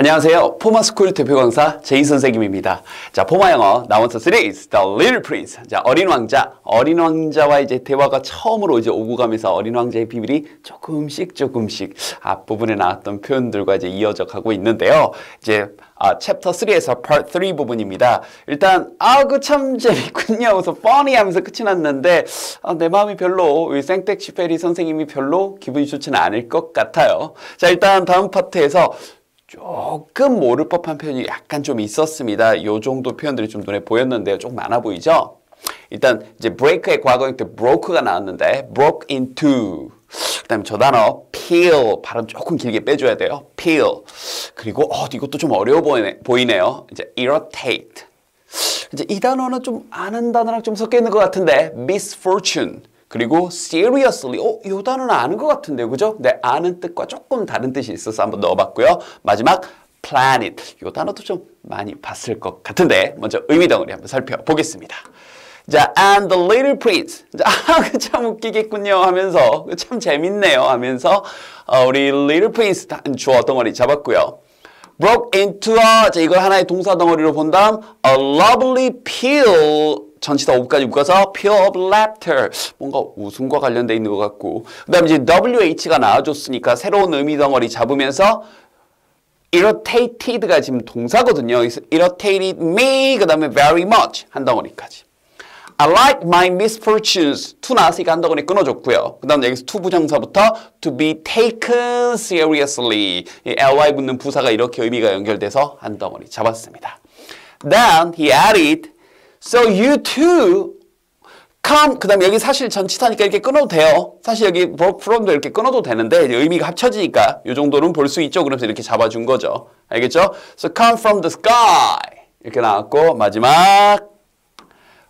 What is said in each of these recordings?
안녕하세요. 포마스쿨 대표 강사 제이 선생님입니다. 자, 포마 영어 나원서 시리즈 The Little Prince. 자, 어린 왕자. 어린 왕자와 이제 대화가 처음으로 이제 오고 가면서 어린 왕자의 비밀이 조금씩 앞부분에 나왔던 표현들과 이제 이어져 가고 있는데요. 이제 챕터 3에서 part 3 부분입니다. 일단 그 참 재밌군요. 그래서 funny 하면서 끝이 났는데 내 마음이 별로 우리 생텍쥐페리 선생님이 별로 기분이 좋지는 않을 것 같아요. 자, 일단 다음 파트에서 조금 모를 법한 표현이 약간 좀 있었습니다. 요 정도 표현들이 좀 눈에 보였는데요. 조금 많아 보이죠? 일단 이제 break의 과거일 때 broke가 나왔는데 broke into. 그다음에 저 단어 peel 발음 조금 길게 빼줘야 돼요. peel. 그리고 이것도 좀 어려워 보이네요. 이제 irritate. 이제 이 단어는 좀 아는 단어랑 좀 섞여 있는 것 같은데 misfortune. 그리고 seriously, 이 단어는 아는 것 같은데요, 그죠? 근데 아는 뜻과 조금 다른 뜻이 있어서 한번 넣어봤고요. 마지막 planet, 이 단어도 좀 많이 봤을 것 같은데 먼저 의미 덩어리 한번 살펴보겠습니다. 자, and the little prince. 그 참 웃기겠군요 하면서 참 재밌네요 하면서 우리 little prince 주어 덩어리 잡았고요. broke into 자, 이걸 하나의 동사 덩어리로 본 다음 a lovely peal 전치사 오브까지 묶어서 peal of laughter 뭔가 웃음과 관련돼 있는 것 같고 그 다음에 이제 WH가 나와줬으니까 새로운 의미 덩어리 잡으면서 irritated가 지금 동사거든요. 그래서 irritated me 그 다음에 very much 한 덩어리까지 I like my misfortunes to 나왔으니까 한 덩어리 끊어줬고요. 그 다음 여기서 to 부정사부터 to be taken seriously ly 붙는 부사가 이렇게 의미가 연결돼서 한 덩어리 잡았습니다. Then he added So you too come 그 다음에 여기 사실 전치사니까 이렇게 끊어도 돼요. 사실 여기 from도 이렇게 끊어도 되는데 의미가 합쳐지니까 이 정도는 볼 수 있죠. 그러면서 이렇게 잡아준 거죠. 알겠죠? So come from the sky 이렇게 나왔고 마지막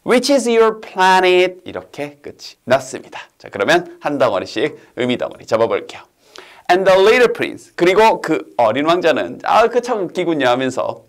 Which is your planet 이렇게 끝이 났습니다. 자, 그러면 한 덩어리씩 의미 덩어리 잡아볼게요. And the little prince 그리고 그 어린 왕자는 그 참 웃기군요 하면서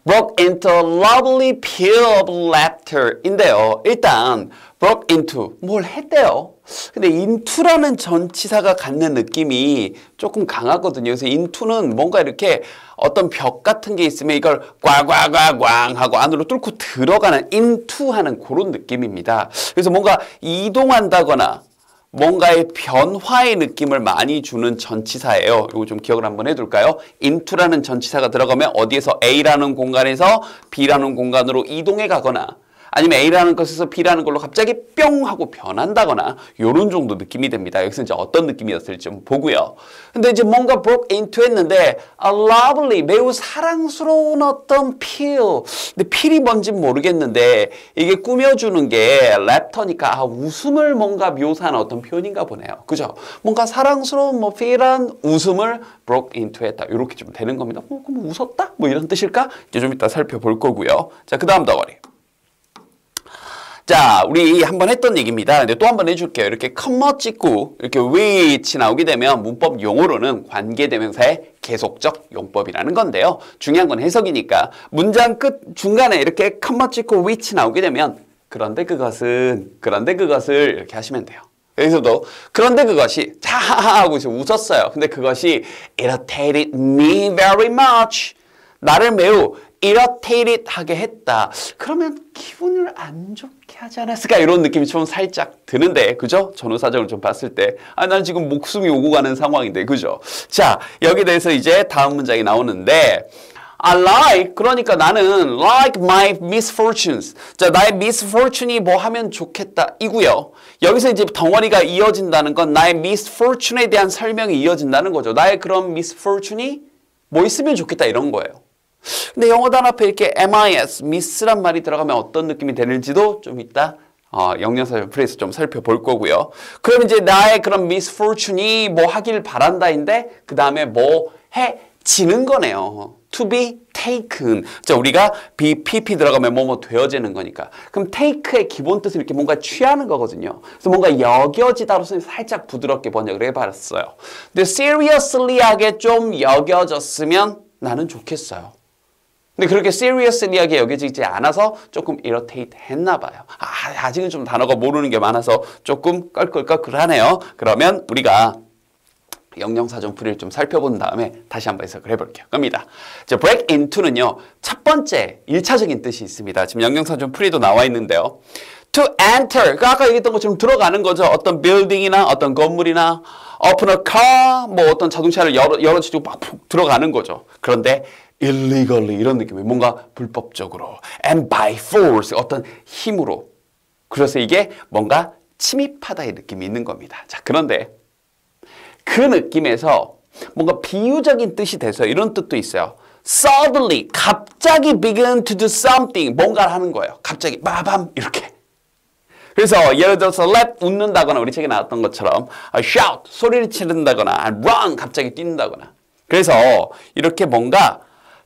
broke into a lovely peal of laughter인데요. 일단 broke into 뭘 했대요. 근데 into라는 전치사가 갖는 느낌이 조금 강하거든요. 그래서 into는 뭔가 이렇게 어떤 벽 같은 게 있으면 이걸 꽝꽝꽝꽝 하고 안으로 뚫고 들어가는 into 하는 그런 느낌입니다. 그래서 뭔가 이동한다거나 뭔가의 변화의 느낌을 많이 주는 전치사예요. 이거 좀 기억을 한번 해둘까요? into라는 전치사가 들어가면 어디에서 A라는 공간에서 B라는 공간으로 이동해 가거나 아니면 A라는 것에서 B라는 걸로 갑자기 뿅 하고 변한다거나 이런 정도 느낌이 됩니다. 여기서 이제 어떤 느낌이었을지 좀 보고요. 근데 이제 뭔가 broke into 했는데 a lovely, 매우 사랑스러운 어떤 feel. 근데 feel이 뭔진 모르겠는데 이게 꾸며주는 게 laughter니까 웃음을 뭔가 묘사한 어떤 표현인가 보네요. 그죠? 뭔가 사랑스러운 feel한 웃음을 broke into 했다. 이렇게 좀 되는 겁니다. 그럼 웃었다? 뭐 이런 뜻일까? 이제 좀 이따 살펴볼 거고요. 자, 그 다음 덩어리. 자, 우리 한번 했던 얘기입니다. 근데 또 한번 해줄게요. 이렇게 컴마 찍고 이렇게 which 나오게 되면 문법 용어로는 관계대명사의 계속적 용법이라는 건데요. 중요한 건 해석이니까 문장 끝 중간에 이렇게 컴마 찍고 which 나오게 되면 그런데 그것을 이렇게 하시면 돼요. 여기서도 그런데 그것이 자하하 하고 웃었어요. 근데 그것이 irritated me very much. 나를 매우 irritated 하게 했다. 그러면 기분을 안 좋게 하지 않았을까? 이런 느낌이 좀 살짝 드는데, 그죠? 전후사적으로 좀 봤을 때, 난 지금 목숨이 오고 가는 상황인데, 그죠? 자, 여기에 대해서 이제 다음 문장이 나오는데, I like, 그러니까 나는 like my misfortunes. 자, 나의 misfortune이 뭐 하면 좋겠다 이고요. 여기서 이제 덩어리가 이어진다는 건 나의 misfortune에 대한 설명이 이어진다는 거죠. 나의 그런 misfortune이 뭐 있으면 좋겠다 이런 거예요. 근데 영어 단어 앞에 이렇게 mis, miss란 말이 들어가면 어떤 느낌이 되는지도 좀 이따 영양사 프레이스 좀 살펴볼 거고요. 그럼 이제 나의 그런 misfortune이 뭐 하길 바란다인데 그 다음에 뭐 해지는 거네요. To be taken. 자, 우리가 BPP 들어가면 뭐뭐 되어지는 거니까. 그럼 take의 기본 뜻은 이렇게 뭔가 취하는 거거든요. 그래서 뭔가 여겨지다로서 살짝 부드럽게 번역을 해봤어요. 근데 seriously하게 좀 여겨졌으면 나는 좋겠어요. 근데 그렇게 seriously하게 여겨지지 않아서 조금 irritate 했나 봐요. 아직은 좀 단어가 모르는 게 많아서 조금 껄껄껄끌하네요. 그러면 우리가 영영사전 풀이를 좀 살펴본 다음에 다시 한번 해석을 해볼게요. 겁니다. 자, break into는요, 첫 번째 1차적인 뜻이 있습니다. 지금 영영사전 풀이도 나와 있는데요. to enter, 그러니까 아까 얘기했던 것처럼 들어가는 거죠. 어떤 빌딩이나 어떤 건물이나 open a car, 뭐 어떤 자동차를 열어주고 막 푹 들어가는 거죠. 그런데 illegally 이런 느낌이에요. 뭔가 불법적으로 and by force, 어떤 힘으로. 그래서 이게 뭔가 침입하다의 느낌이 있는 겁니다. 자, 그런데 그 느낌에서 뭔가 비유적인 뜻이 돼서 이런 뜻도 있어요. Suddenly, 갑자기 begin to do something, 뭔가를 하는 거예요. 갑자기 빠밤 이렇게. 그래서 예를 들어서 laugh, 웃는다거나 우리 책에 나왔던 것처럼 shout, 소리를 지른다거나 run, 갑자기 뛴다거나. 그래서 이렇게 뭔가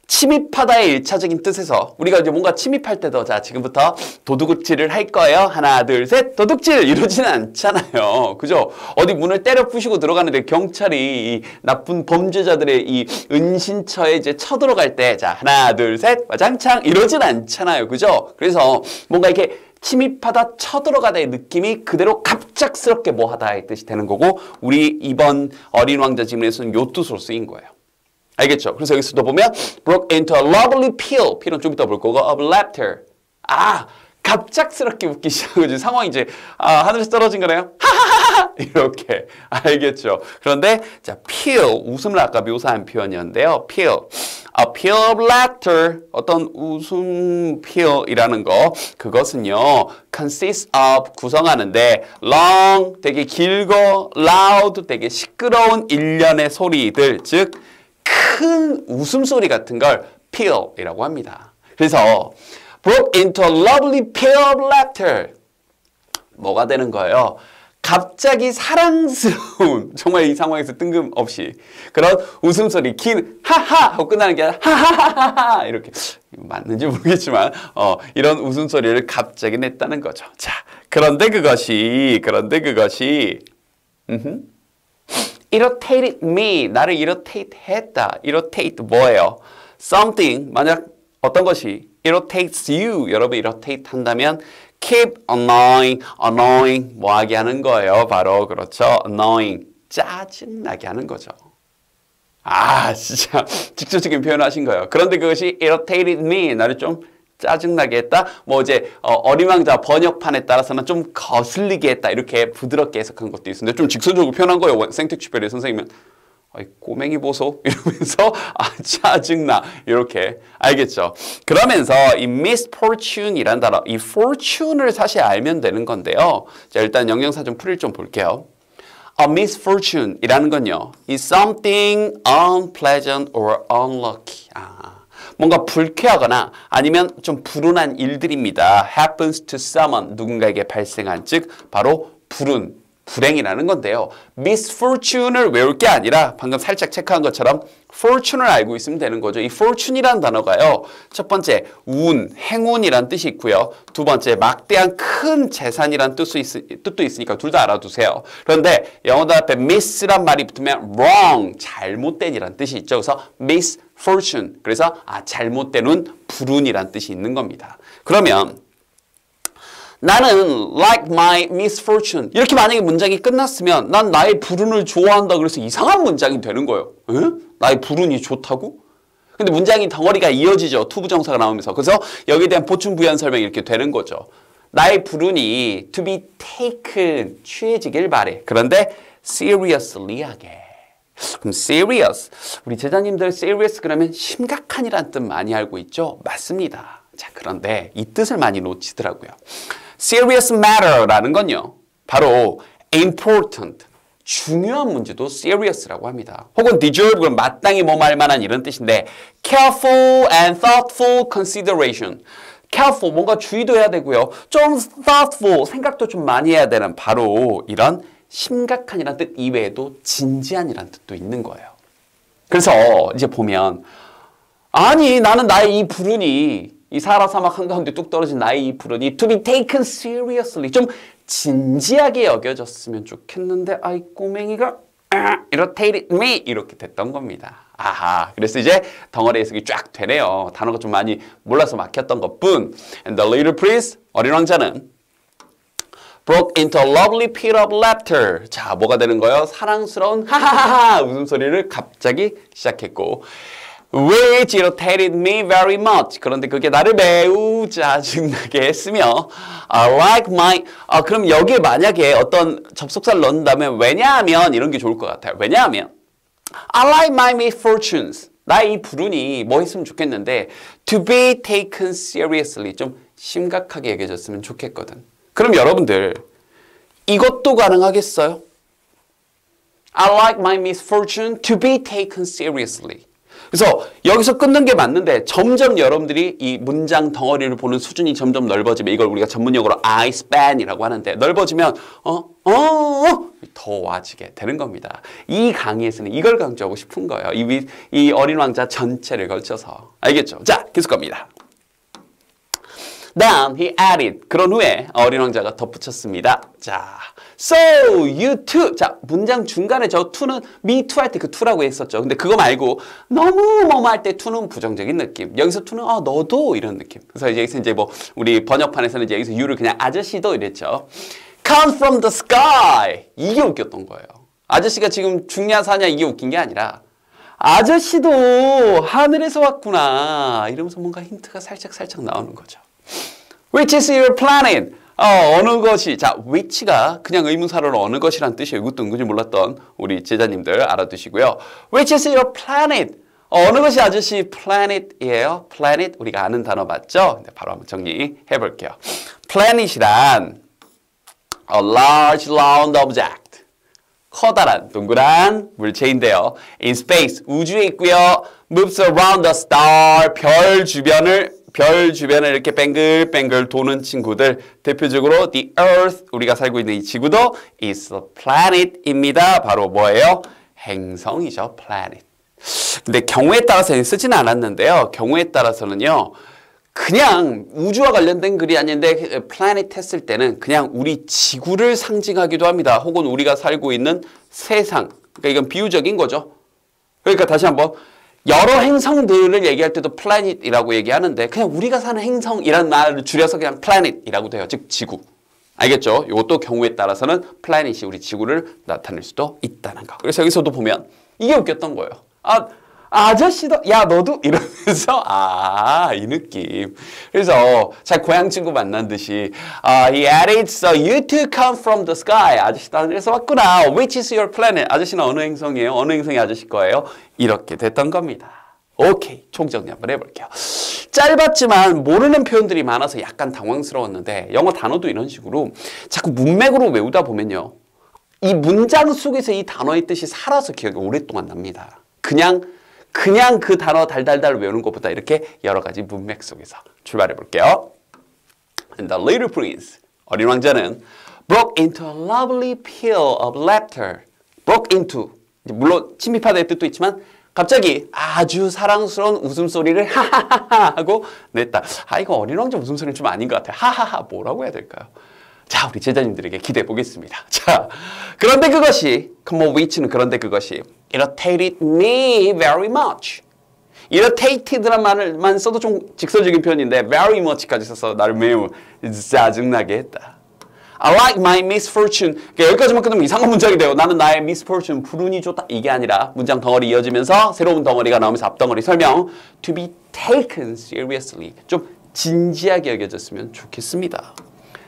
침입하다의 1차적인 뜻에서 우리가 이제 뭔가 침입할 때도 자 지금부터 도둑질을 할 거예요. 하나 둘 셋 도둑질 이러지는 않잖아요. 그죠? 어디 문을 때려 부시고 들어가는데 경찰이 이 나쁜 범죄자들의 이 은신처에 이제 쳐들어갈 때 자 하나 둘 셋 와장창 이러진 않잖아요. 그죠? 그래서 뭔가 이렇게 침입하다 쳐들어가다의 느낌이 그대로 갑작스럽게 뭐하다의 뜻이 되는 거고 우리 이번 어린 왕자 지문에서는 요 뜻으로 쓰인 거예요. 알겠죠? 그래서 여기서도 보면 broke into a lovely peal. peal은 좀 이따 볼 거고 of laughter. 아, 갑작스럽게 웃기 시작한 거지. 상황이 이제 하늘에서 떨어진 거네요. 하하하하 이렇게 알겠죠? 그런데 자 peal 웃음을 아까 묘사한 표현이었는데요. peal a peal of laughter 어떤 웃음 peal이라는 거 그것은요 consists of 구성하는데 long 되게 길고 loud 되게 시끄러운 일련의 소리들 즉 큰 웃음소리 같은 걸 peal이라고 합니다. 그래서 broke into a lovely peal of laughter. 뭐가 되는 거예요? 갑자기 사랑스러운 정말 이 상황에서 뜬금없이 그런 웃음소리 긴 하하 하고 끝나는 게 아니라 하하하하 이렇게 맞는지 모르겠지만 이런 웃음소리를 갑자기 냈다는 거죠. 자, 그런데 그것이 irritated me. 나를 irritate 했다. irritate 뭐예요? something. 만약 어떤 것이 irritates you. 여러분 irritate 한다면 keep annoying. 뭐하게 하는 거예요? 바로 그렇죠. annoying. 짜증나게 하는 거죠. 아 진짜 직접적인 표현을 하신 거예요. 그런데 그것이 irritated me. 나를 좀 짜증나게 했다. 뭐 이제 어린왕자 번역판에 따라서는 좀 거슬리게 했다. 이렇게 부드럽게 해석한 것도 있는데 좀 직선적으로 표현한 거예요. 생텍쥐페리 선생님은 아이 꼬맹이 보소 이러면서 짜증나 이렇게 알겠죠. 그러면서 이 misfortune이란 단어 이 fortune을 사실 알면 되는 건데요. 자 일단 영영사전 풀이를 좀 볼게요. A misfortune이라는 건요. is something unpleasant or unlucky. 뭔가 불쾌하거나 아니면 좀 불운한 일들입니다. happens to someone, 누군가에게 발생한 즉 바로 불행이라는 건데요. misfortune을 외울 게 아니라 방금 살짝 체크한 것처럼 fortune을 알고 있으면 되는 거죠. 이 fortune이라는 단어가요. 첫 번째 운, 행운이란 뜻이 있고요. 두 번째 막대한 큰 재산이란 뜻도 있으니까 둘 다 알아두세요. 그런데 영어도 앞에 miss란 말이 붙으면 wrong, 잘못된이란 뜻이 있죠. 그래서 misfortune, 그래서 잘못된 운, 불운이란 뜻이 있는 겁니다. 그러면 나는 like my misfortune 이렇게 만약에 문장이 끝났으면 난 나의 불운을 좋아한다 그래서 이상한 문장이 되는 거예요. 에? 나의 불운이 좋다고? 근데 문장이 덩어리가 이어지죠. 투부정사가 나오면서. 그래서 여기에 대한 보충 부연 설명이 이렇게 되는 거죠. 나의 불운이 to be taken 취해지길 바래. 그런데 seriously 하게. 그럼 serious. 우리 제자님들 serious 그러면 심각한이라는 뜻 많이 알고 있죠? 맞습니다. 자, 그런데 이 뜻을 많이 놓치더라고요. serious matter라는 건요. 바로 important, 중요한 문제도 serious라고 합니다. 혹은 deserve, 그럼 마땅히 뭐 말만한 이런 뜻인데 careful and thoughtful consideration. careful, 뭔가 주의도 해야 되고요. 좀 thoughtful, 생각도 좀 많이 해야 되는 바로 이런 심각한이라는 뜻 이외에도 진지한이라는 뜻도 있는 거예요. 그래서 이제 보면 아니 나는 나의 이 불운이 이 사하라 사막 한가운데 뚝 떨어진 나의 이 불운이 to be taken seriously 좀 진지하게 여겨졌으면 좋겠는데 아이 꼬맹이가 irritated me 이렇게 됐던 겁니다. 아하, 그래서 이제 덩어리 해석이 쫙 되네요. 단어가 좀 많이 몰라서 막혔던 것뿐. And the little prince, 어린 왕자는 broke into a lovely fit of laughter. 자, 뭐가 되는 거예요? 사랑스러운 하하하하 웃음소리를 갑자기 시작했고 which irritated me very much. 그런데 그게 나를 매우 짜증나게 했으며 like my 그럼 여기에 만약에 어떤 접속사를 넣는다면 왜냐하면 이런 게 좋을 것 같아요. 왜냐하면 I like my misfortunes. 나의 이 불운이 뭐 했으면 좋겠는데 to be taken seriously. 좀 심각하게 여겨졌으면 좋겠거든. 그럼 여러분들 이것도 가능하겠어요? I like my misfortune to be taken seriously. 그래서 여기서 끊는 게 맞는데 점점 여러분들이 이 문장 덩어리를 보는 수준이 점점 넓어지면 이걸 우리가 전문용어로 I span이라고 하는데 넓어지면 더 와지게 되는 겁니다. 이 강의에서는 이걸 강조하고 싶은 거예요. 이 어린 왕자 전체를 걸쳐서. 알겠죠? 자, 계속 갑니다. Then he added. 그런 후에 어린 왕자가 덧붙였습니다. 자, so you too. 자, 문장 중간에 저 to는 me too 할 때 그 to라고 했었죠. 근데 그거 말고 너무 뭐뭐 할 때 to는 부정적인 느낌. 여기서 to는 너도 이런 느낌. 그래서 여기서 이제 뭐 우리 번역판에서는 이제 여기서 you를 그냥 아저씨도 이랬죠. Come from the sky. 이게 웃겼던 거예요. 아저씨가 지금 죽냐 사냐 이게 웃긴 게 아니라 아저씨도 하늘에서 왔구나. 이러면서 뭔가 힌트가 살짝 나오는 거죠. Which is your planet? 어느 것이. 자, which가 그냥 의문사로는 어느 것이란 뜻이에요. 이것도 은근히 몰랐던 우리 제자님들 알아두시고요. Which is your planet? 어느 것이 아저씨 planet이에요? planet 우리가 아는 단어 맞죠? 바로 한번 정리해 볼게요. planet이란 a large round object. 커다란 동그란 물체인데요. In space 우주에 있고요. moves around the star 별 주변을 이렇게 뱅글뱅글 도는 친구들 대표적으로 the earth 우리가 살고 있는 이 지구도 is a planet입니다. 바로 뭐예요? 행성이죠. planet. 근데 경우에 따라서는 쓰지는 않았는데요. 경우에 따라서는요. 그냥 우주와 관련된 글이 아닌데 planet 했을 때는 그냥 우리 지구를 상징하기도 합니다. 혹은 우리가 살고 있는 세상. 그러니까 이건 비유적인 거죠. 그러니까 다시 한번 여러 행성들을 얘기할 때도 planet이라고 얘기하는데 그냥 우리가 사는 행성이라는 말을 줄여서 그냥 planet이라고 돼요. 즉 지구. 알겠죠? 이것도 경우에 따라서는 planet이 우리 지구를 나타낼 수도 있다는 거. 그래서 여기서도 보면 이게 웃겼던 거예요. 아저씨도 야 너도 이러면서 이 느낌. 그래서 잘 고향 친구 만난 듯이 he added so you two come from the sky. 아저씨도 하늘에서 왔구나. Which is your planet? 아저씨는 어느 행성이에요? 어느 행성이 아저씨 거예요? 이렇게 됐던 겁니다. 오케이. 총정리 한번 해볼게요. 짧았지만 모르는 표현들이 많아서 약간 당황스러웠는데 영어 단어도 이런 식으로 자꾸 문맥으로 외우다 보면요. 이 문장 속에서 이 단어의 뜻이 살아서 기억이 오랫동안 납니다. 그냥 그 단어 달달달 외우는 것보다 이렇게 여러 가지 문맥 속에서 출발해 볼게요. And the little prince, 어린 왕자는 broke into a lovely peal of laughter. broke into, 물론 침입하다의 뜻도 있지만 갑자기 아주 사랑스러운 웃음소리를 하하하하 하고 냈다. 이거 어린 왕자 웃음소리는 좀 아닌 것 같아요. 하하하 뭐라고 해야 될까요? 자, 우리 제자님들에게 기대해 보겠습니다. 자, 그런데 그것이 come on which는 그런데 그것이 irritated me very much. irritated란 말만 써도 좀 직설적인 표현인데 very much까지 써서 나를 매우 짜증나게 했다. I like my misfortune. 그러니까 여기까지만 끝나면 이상한 문장이 돼요. 나는 나의 misfortune, 불운이 좋다. 이게 아니라 문장 덩어리 이어지면서 새로운 덩어리가 나오면서 앞덩어리 설명. To be taken seriously. 좀 진지하게 여겨졌으면 좋겠습니다.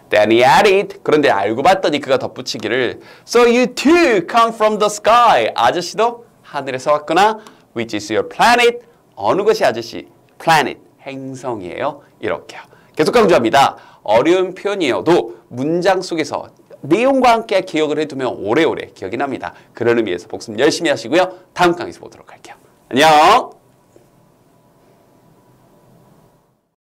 Then he added. 그런데 알고 봤더니 그가 덧붙이기를 So you too come from the sky. 아저씨도 하늘에서 왔구나. Which is your planet? 어느 것이 아저씨? planet. 행성이에요. 이렇게요. 계속 강조합니다. 어려운 표현이어도 문장 속에서 내용과 함께 기억을 해두면 오래오래 기억이 납니다. 그런 의미에서 복습 열심히 하시고요. 다음 강의에서 보도록 할게요. 안녕.